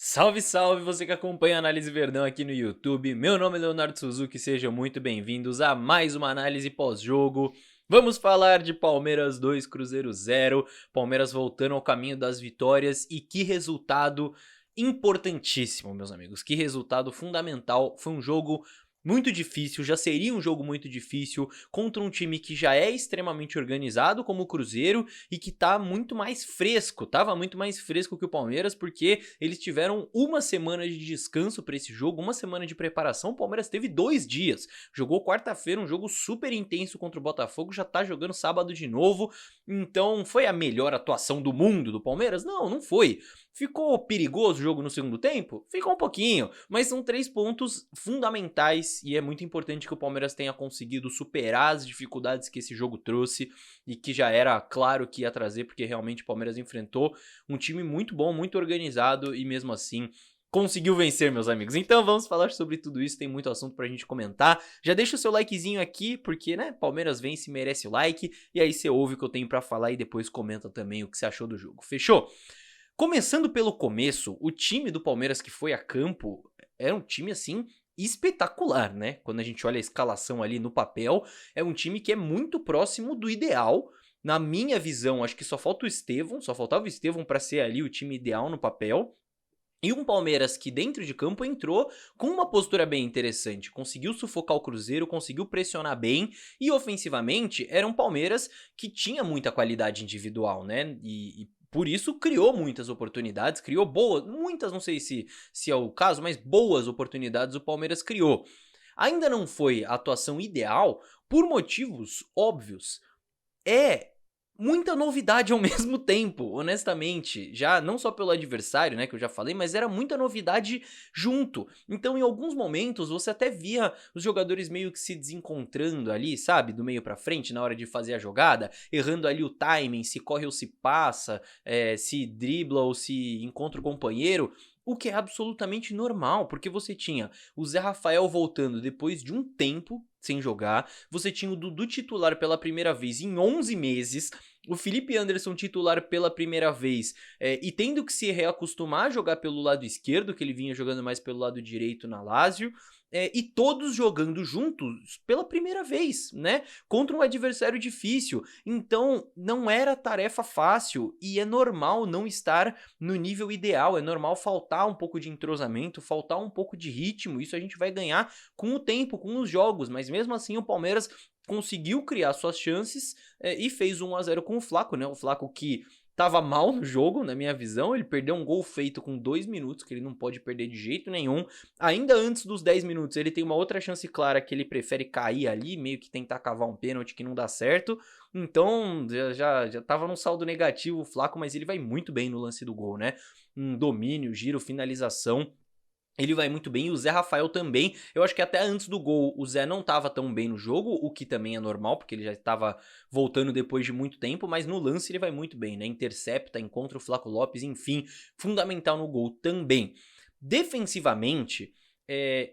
Salve, salve, você que acompanha a Análise Verdão aqui no YouTube. Meu nome é Leonardo Suzuki, sejam muito bem-vindos a mais uma análise pós-jogo. Vamos falar de Palmeiras 2, Cruzeiro 0, Palmeiras voltando ao caminho das vitórias e que resultado importantíssimo, meus amigos. Que resultado fundamental. Foi um jogo muito difícil, já seria um jogo muito difícil contra um time que já é extremamente organizado como o Cruzeiro e que tá muito mais fresco, tava muito mais fresco que o Palmeiras, porque eles tiveram uma semana de descanso para esse jogo, uma semana de preparação. O Palmeiras teve 2 dias, jogou quarta-feira, um jogo super intenso contra o Botafogo, já tá jogando sábado de novo. Então foi a melhor atuação do mundo do Palmeiras? Não, não foi. Ficou perigoso o jogo no segundo tempo? Ficou um pouquinho, mas são 3 pontos fundamentais e é muito importante que o Palmeiras tenha conseguido superar as dificuldades que esse jogo trouxe e que já era claro que ia trazer, porque realmente o Palmeiras enfrentou um time muito bom, muito organizado e mesmo assim conseguiu vencer, meus amigos. Então vamos falar sobre tudo isso, tem muito assunto pra gente comentar. Já deixa o seu likezinho aqui, porque, né, Palmeiras vence, merece o like, e aí você ouve o que eu tenho pra falar e depois comenta também o que você achou do jogo. Fechou? Começando pelo começo, o time do Palmeiras que foi a campo era um time assim espetacular, né? Quando a gente olha a escalação ali no papel, é um time que é muito próximo do ideal. Na minha visão, acho que só falta o Estevão, só faltava o Estevão para ser ali o time ideal no papel. E um Palmeiras que dentro de campo entrou com uma postura bem interessante, conseguiu sufocar o Cruzeiro, conseguiu pressionar bem e ofensivamente era um Palmeiras que tinha muita qualidade individual, né? E por isso criou muitas oportunidades, criou boas, muitas, não sei se é o caso, mas boas oportunidades o Palmeiras criou. Ainda não foi a atuação ideal por motivos óbvios. É muita novidade ao mesmo tempo, honestamente. Já não só pelo adversário, né, que eu já falei, mas era muita novidade junto. Então, em alguns momentos, você até via os jogadores meio que se desencontrando ali, sabe? Do meio pra frente, na hora de fazer a jogada, errando ali o timing, se corre ou se passa, se dribla ou se encontra o companheiro. O que é absolutamente normal, porque você tinha o Zé Rafael voltando depois de um tempo sem jogar, você tinha o Dudu titular pela primeira vez em 11 meses, o Felipe Anderson titular pela primeira vez e tendo que se reacostumar a jogar pelo lado esquerdo, que ele vinha jogando mais pelo lado direito na Lazio, e todos jogando juntos pela primeira vez, né? Contra um adversário difícil. Então não era tarefa fácil e é normal não estar no nível ideal, é normal faltar um pouco de entrosamento, faltar um pouco de ritmo. Isso a gente vai ganhar com o tempo, com os jogos, mas mesmo assim o Palmeiras conseguiu criar suas chances e fez 1-0 com o Flaco, né? O Flaco que tava mal no jogo, na minha visão, ele perdeu um gol feito com 2 minutos, que ele não pode perder de jeito nenhum. Ainda antes dos 10 minutos, ele tem uma outra chance clara que ele prefere cair ali, meio que tentar cavar um pênalti que não dá certo. Então, já tava num saldo negativo o Flaco, mas ele vai muito bem no lance do gol, né? Um domínio, giro, finalização. Ele vai muito bem e o Zé Rafael também. Eu acho que até antes do gol o Zé não estava tão bem no jogo, o que também é normal, porque ele já estava voltando depois de muito tempo, mas no lance ele vai muito bem, né? Intercepta, encontra o Flaco Lopes, enfim, fundamental no gol também. Defensivamente,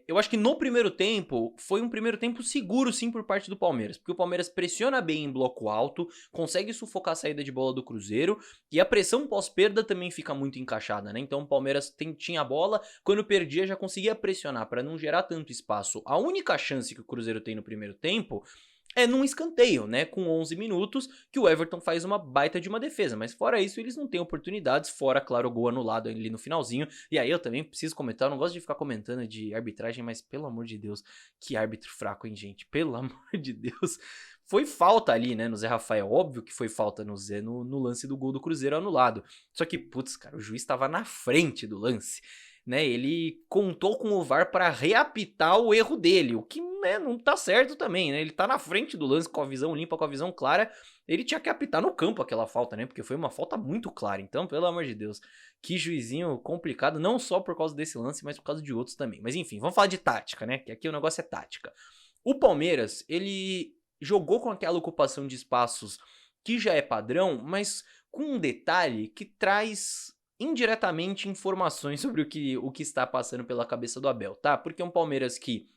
eu acho que no primeiro tempo foi um primeiro tempo seguro sim por parte do Palmeiras, porque o Palmeiras pressiona bem em bloco alto, consegue sufocar a saída de bola do Cruzeiro e a pressão pós-perda também fica muito encaixada, né? Então o Palmeiras tinha a bola, quando perdia já conseguia pressionar para não gerar tanto espaço. A única chance que o Cruzeiro tem no primeiro tempo é num escanteio, né, com 11 minutos, que o Everton faz uma baita de uma defesa, mas fora isso eles não têm oportunidades, fora, claro, o gol anulado ali no finalzinho, e aí eu também preciso comentar, eu não gosto de ficar comentando de arbitragem, mas pelo amor de Deus, que árbitro fraco, hein, gente, pelo amor de Deus. Foi falta ali, né, no Zé Rafael, óbvio que foi falta no Zé no lance do gol do Cruzeiro anulado, só que, putz, cara, o juiz estava na frente do lance, né, ele contou com o VAR para reapitar o erro dele, o que, né, não tá certo também, né, ele tá na frente do lance com a visão limpa, com a visão clara, ele tinha que apitar no campo aquela falta, né, porque foi uma falta muito clara, então, pelo amor de Deus, que juizinho complicado, não só por causa desse lance, mas por causa de outros também, mas enfim, vamos falar de tática, né, que aqui o negócio é tática. O Palmeiras, ele jogou com aquela ocupação de espaços que já é padrão, mas com um detalhe que traz indiretamente informações sobre o que está passando pela cabeça do Abel, tá? Porque é um Palmeiras que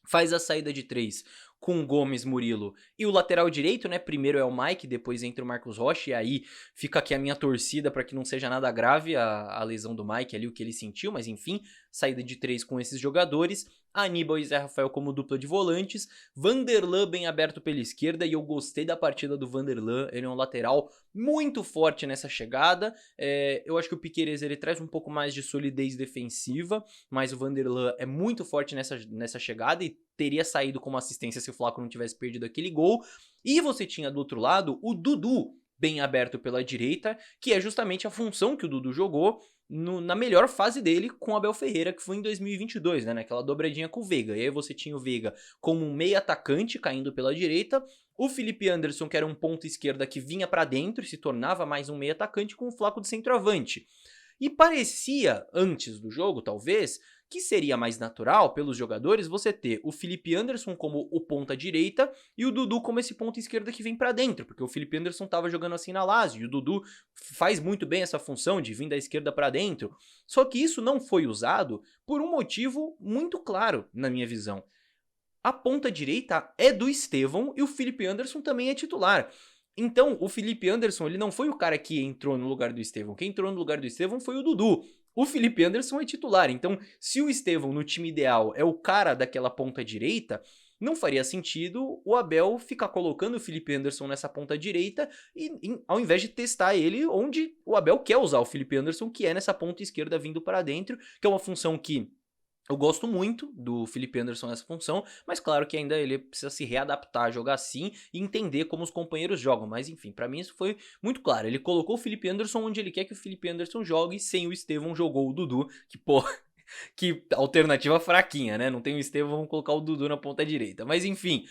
faz a saída de 3 com o Gomes, Murilo e o lateral direito, né? Primeiro é o Mike, depois entra o Marcos Rocha, e aí fica aqui a minha torcida para que não seja nada grave a lesão do Mike ali, o que ele sentiu, mas enfim, saída de 3 com esses jogadores. Aníbal e Zé Rafael como dupla de volantes, Vanderlan bem aberto pela esquerda, e eu gostei da partida do Vanderlan, ele é um lateral muito forte nessa chegada. Eu acho que o Piquerez ele traz um pouco mais de solidez defensiva, mas o Vanderlan é muito forte nessa chegada e teria saído como assistência se o Flaco não tivesse perdido aquele gol. E você tinha do outro lado o Dudu, bem aberto pela direita, que é justamente a função que o Dudu jogou na melhor fase dele com o Abel Ferreira, que foi em 2022, né, naquela dobradinha com o Veiga. E aí você tinha o Veiga como um meio atacante caindo pela direita, o Felipe Anderson, que era um ponta esquerda que vinha pra dentro e se tornava mais um meio atacante, com o Flaco de centroavante. E parecia, antes do jogo talvez, que seria mais natural pelos jogadores você ter o Felipe Anderson como o ponta direita e o Dudu como esse ponta esquerda que vem pra dentro, porque o Felipe Anderson tava jogando assim na Lazio e o Dudu faz muito bem essa função de vir da esquerda pra dentro. Só que isso não foi usado por um motivo muito claro, na minha visão. A ponta direita é do Estevão e o Felipe Anderson também é titular. Então, o Felipe Anderson, ele não foi o cara que entrou no lugar do Estevão. Quem entrou no lugar do Estevão foi o Dudu. O Felipe Anderson é titular. Então, se o Estevão no time ideal é o cara daquela ponta direita, não faria sentido o Abel ficar colocando o Felipe Anderson nessa ponta direita ao invés de testar ele onde o Abel quer usar o Felipe Anderson, que é nessa ponta esquerda vindo para dentro, que é uma função que eu gosto muito do Felipe Anderson nessa função, mas claro que ainda ele precisa se readaptar a jogar assim e entender como os companheiros jogam. Mas enfim, pra mim isso foi muito claro. Ele colocou o Felipe Anderson onde ele quer que o Felipe Anderson jogue, sem o Estevão jogou o Dudu, que pô, que alternativa fraquinha, né? Não tem o Estevão, vamos colocar o Dudu na ponta direita. Mas enfim,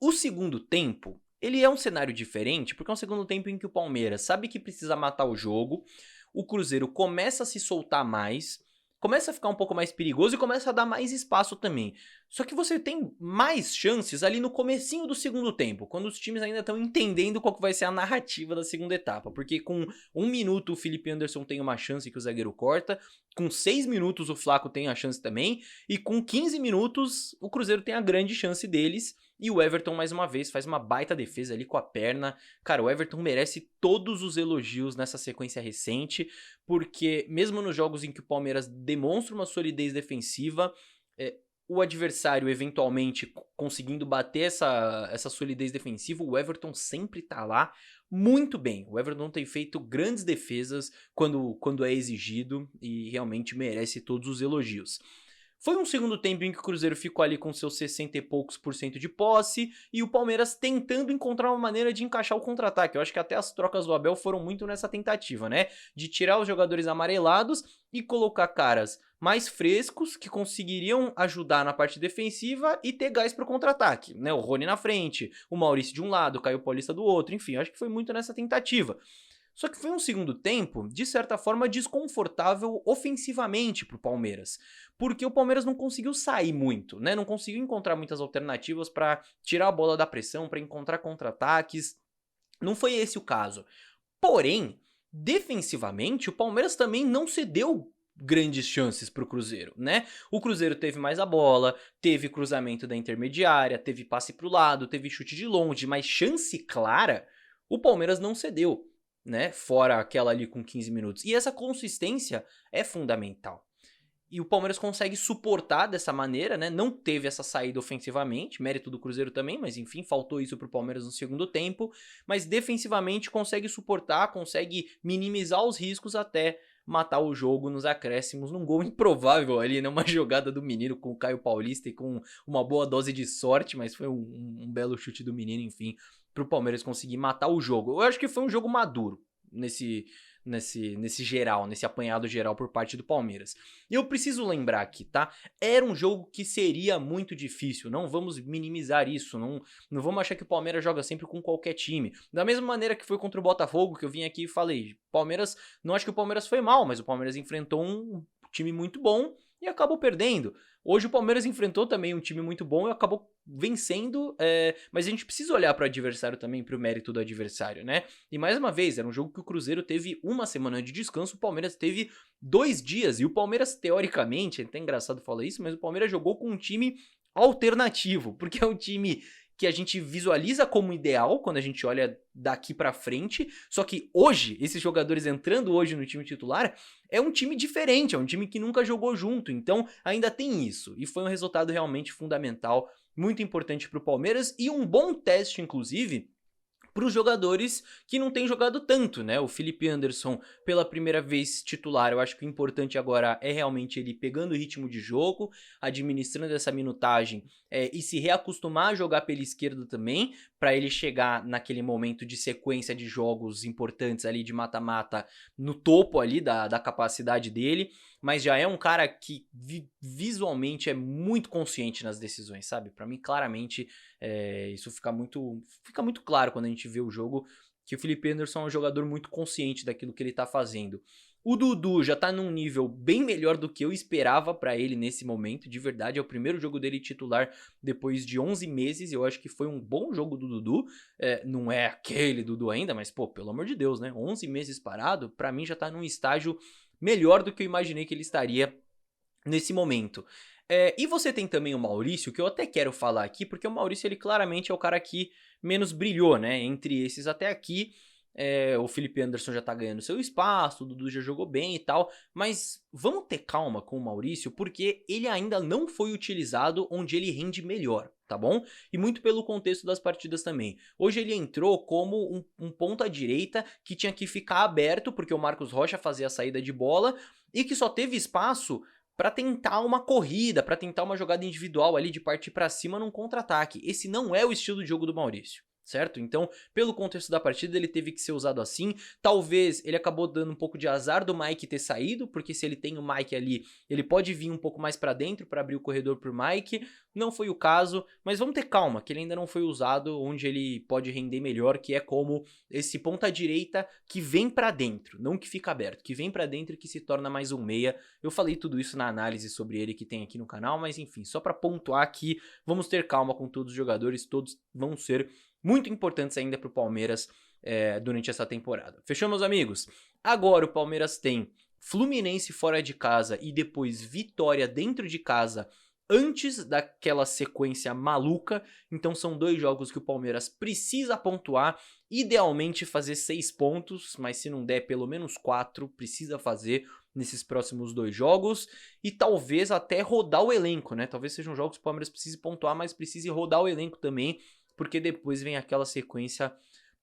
o segundo tempo, ele é um cenário diferente, porque é um segundo tempo em que o Palmeiras sabe que precisa matar o jogo, o Cruzeiro começa a se soltar mais, começa a ficar um pouco mais perigoso e começa a dar mais espaço também. Só que você tem mais chances ali no comecinho do segundo tempo, quando os times ainda estão entendendo qual que vai ser a narrativa da segunda etapa. Porque com 1 minuto o Felipe Anderson tem uma chance que o zagueiro corta, com 6 minutos o Flaco tem a chance também, e com 15 minutos o Cruzeiro tem a grande chance deles, e o Everton mais uma vez faz uma baita defesa ali com a perna. Cara, o Everton merece todos os elogios nessa sequência recente, porque mesmo nos jogos em que o Palmeiras demonstra uma solidez defensiva, o adversário eventualmente conseguindo bater essa solidez defensiva, o Everton sempre tá lá muito bem. O Everton tem feito grandes defesas quando é exigido e realmente merece todos os elogios. Foi um segundo tempo em que o Cruzeiro ficou ali com seus 60 e poucos por cento de posse e o Palmeiras tentando encontrar uma maneira de encaixar o contra-ataque. Eu acho que até as trocas do Abel foram muito nessa tentativa, né? De tirar os jogadores amarelados e colocar caras mais frescos que conseguiriam ajudar na parte defensiva e ter gás para o contra-ataque, né? O Rony na frente, o Maurício de um lado, o Caio Paulista do outro, enfim, acho que foi muito nessa tentativa. Só que foi um segundo tempo, de certa forma, desconfortável ofensivamente pro Palmeiras. Porque o Palmeiras não conseguiu sair muito, né? Não conseguiu encontrar muitas alternativas para tirar a bola da pressão, para encontrar contra-ataques. Não foi esse o caso. Porém, defensivamente, o Palmeiras também não cedeu grandes chances pro Cruzeiro, né? O Cruzeiro teve mais a bola, teve cruzamento da intermediária, teve passe pro lado, teve chute de longe, mas chance clara, o Palmeiras não cedeu, né? Fora aquela ali com 15 minutos. E essa consistência é fundamental. E o Palmeiras consegue suportar dessa maneira, né? Não teve essa saída ofensivamente, mérito do Cruzeiro também, mas enfim, faltou isso pro Palmeiras no segundo tempo. Mas defensivamente consegue suportar, consegue minimizar os riscos até matar o jogo nos acréscimos, num gol improvável ali, né? Uma jogada do menino com o Caio Paulista e com uma boa dose de sorte, mas foi um belo chute do menino, enfim, pro Palmeiras conseguir matar o jogo. Eu acho que foi um jogo maduro nesse geral, nesse apanhado geral por parte do Palmeiras. E eu preciso lembrar aqui, tá? Era um jogo que seria muito difícil, não vamos minimizar isso, não vamos achar que o Palmeiras joga sempre com qualquer time. Da mesma maneira que foi contra o Botafogo, que eu vim aqui e falei, Palmeiras, não acho que o Palmeiras foi mal, mas o Palmeiras enfrentou um time muito bom e acabou perdendo. Hoje o Palmeiras enfrentou também um time muito bom e acabou vencendo, mas a gente precisa olhar para o adversário também, para o mérito do adversário, né? E mais uma vez, era um jogo que o Cruzeiro teve uma semana de descanso, o Palmeiras teve 2 dias, e o Palmeiras, teoricamente, é até engraçado falar isso, mas o Palmeiras jogou com um time alternativo, porque é um time que a gente visualiza como ideal quando a gente olha daqui pra frente, só que hoje, esses jogadores entrando hoje no time titular, é um time diferente, é um time que nunca jogou junto, então ainda tem isso, e foi um resultado realmente fundamental, muito importante pro Palmeiras, e um bom teste, inclusive, para os jogadores que não têm jogado tanto, né? O Felipe Anderson, pela primeira vez titular, eu acho que o importante agora é realmente ele pegando o ritmo de jogo, administrando essa minutagem e se reacostumar a jogar pela esquerda também, para ele chegar naquele momento de sequência de jogos importantes ali de mata-mata no topo ali da capacidade dele, mas já é um cara que visualmente é muito consciente nas decisões, sabe? Para mim, claramente, isso fica muito claro quando a gente vê o jogo, que o Felipe Anderson é um jogador muito consciente daquilo que ele tá fazendo. O Dudu já tá num nível bem melhor do que eu esperava pra ele nesse momento, de verdade, é o primeiro jogo dele titular depois de 11 meses, eu acho que foi um bom jogo do Dudu, não é aquele Dudu ainda, mas pô, pelo amor de Deus, né, 11 meses parado, pra mim já tá num estágio melhor do que eu imaginei que ele estaria nesse momento. E você tem também o Maurício, que eu até quero falar aqui, porque o Maurício ele claramente é o cara que menos brilhou, né, entre esses até aqui. O Felipe Anderson já tá ganhando seu espaço, o Dudu já jogou bem e tal, mas vamos ter calma com o Maurício, porque ele ainda não foi utilizado onde ele rende melhor, tá bom? E muito pelo contexto das partidas também. Hoje ele entrou como um ponta direita que tinha que ficar aberto, porque o Marcos Rocha fazia a saída de bola, e que só teve espaço pra tentar uma corrida, pra tentar uma jogada individual ali de partir pra cima num contra-ataque. Esse não é o estilo de jogo do Maurício, certo? Então, pelo contexto da partida, ele teve que ser usado assim. Talvez ele acabou dando um pouco de azar do Mike ter saído, porque se ele tem o Mike ali, ele pode vir um pouco mais pra dentro pra abrir o corredor pro Mike. Não foi o caso, mas vamos ter calma, que ele ainda não foi usado onde ele pode render melhor, que é como esse ponta direita que vem pra dentro, não que fica aberto, que vem pra dentro e que se torna mais um meia. Eu falei tudo isso na análise sobre ele que tem aqui no canal, mas enfim, só pra pontuar aqui, vamos ter calma com todos os jogadores, todos vão ser muito importantes ainda pro Palmeiras durante essa temporada. Fechou, meus amigos? Agora o Palmeiras tem Fluminense fora de casa e depois Vitória dentro de casa antes daquela sequência maluca, então são 2 jogos que o Palmeiras precisa pontuar, idealmente fazer 6 pontos, mas se não der pelo menos 4, precisa fazer nesses próximos 2 jogos, e talvez até rodar o elenco, né? Talvez sejam jogos que o Palmeiras precise pontuar, mas precise rodar o elenco também, porque depois vem aquela sequência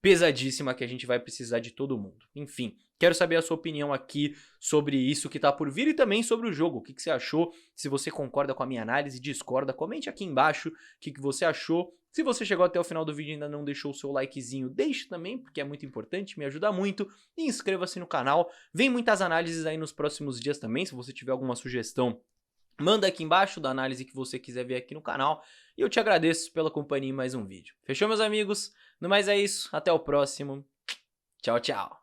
pesadíssima que a gente vai precisar de todo mundo. Enfim, quero saber a sua opinião aqui sobre isso que tá por vir e também sobre o jogo. O que você achou? Se você concorda com a minha análise, discorda, comente aqui embaixo o que você achou. Se você chegou até o final do vídeo e ainda não deixou o seu likezinho, deixe também, porque é muito importante, me ajuda muito. E inscreva-se no canal. Vem muitas análises aí nos próximos dias também, se você tiver alguma sugestão, manda aqui embaixo da análise que você quiser ver aqui no canal. E eu te agradeço pela companhia em mais um vídeo. Fechou, meus amigos? No mais é isso, até o próximo. Tchau, tchau.